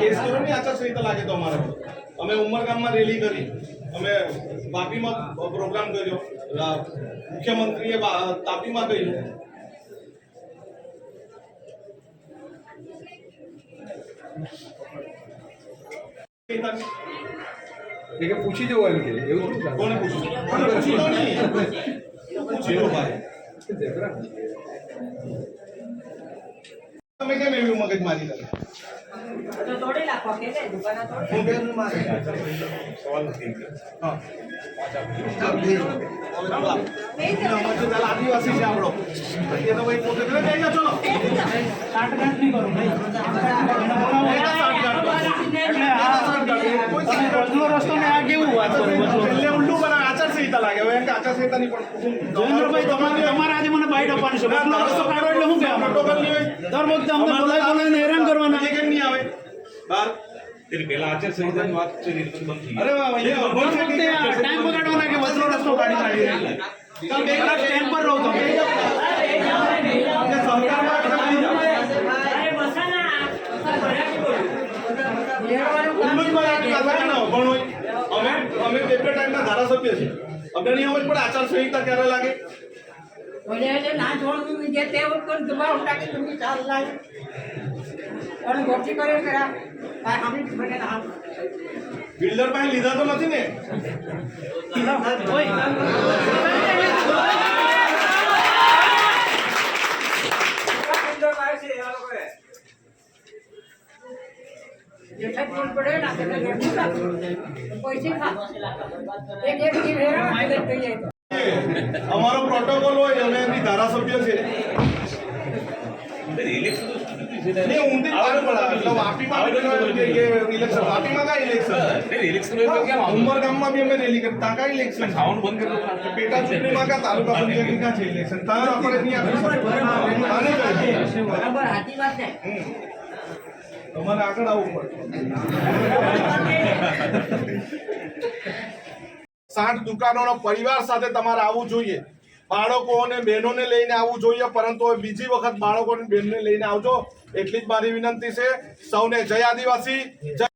Case કરો ને આચારસંહિતા લાગે તો અમારે અમે ઉમરગામમાં રેલી કરી, અમે વાપીમાં પ્રોગ્રામ કર્યો, મુખ્યમંત્રીએ તાપીમાં કર્યું. પૂછી જવું એમ કે એવું કોને પૂછ્યું? પૂછી ભાઈ તમે કેમ એવી મગજ મારી કરી? આદિવાસી છે આપણો એ તો ભાઈ પોતે ચલો રસ્તો ને આ કેવું વાત ઉલ્લુ બના આચારસંહિતા લાગે. હવે આચારસંહિતા ની પણ જયેન્દ્રભાઈ તમારે આજે મને બાઈટ આપવાની છે. બદલો રસ્તો કાઢો એટલે શું કહેવાનું? પ્રોટોકોલ નહીં હોય દર વખતે અમને બોલાવીને હેરાન કરવાના. કેમ નહીં આવે બહાર? પેલા આચારસંહિતાની વાત કરી બંધ થઈ. અરે વાહ દર વખતે ટાઈમ બગાડવાના કે બદલો રસ્તો કાઢી નાખી. સ્ટેન્ડ પર રહો તમે. અમે પેપર ટાઈમના ધારાસભ્ય છે, અમને નહીં સમજ પડે આચારસંહિતા ક્યારે લાગે? બિલ્ડર પાસે લીધા તો નથી ને? અમારો પ્રોટોકોલ હોય, અમે એમની ધારાસભ્ય છે. ઉમરગામમાં બી અમે રેલી કરી, ત્યાં કાંઈ ઇલેક્શન ખાવાનું બંધ કરી પેટા ચૂંટણીમાં કાં તાલુકા પંચાયતની કાં છે ઇલેક્શન, ત્યાં આપણે નહીં આપી શકીએ. તમારે આગળ આવવું પડે. 60 દુકાનોનો પરિવાર સાથે તમારે આવવું જોઈએ. બાળકો અને બહેનોને લઈને આવવું જોઈએ, પરંતુ હવે બીજી વખત બાળકો અને બહેનને લઈને આવજો એટલી જ મારી વિનંતી છે. સૌને જય આદિવાસી, જય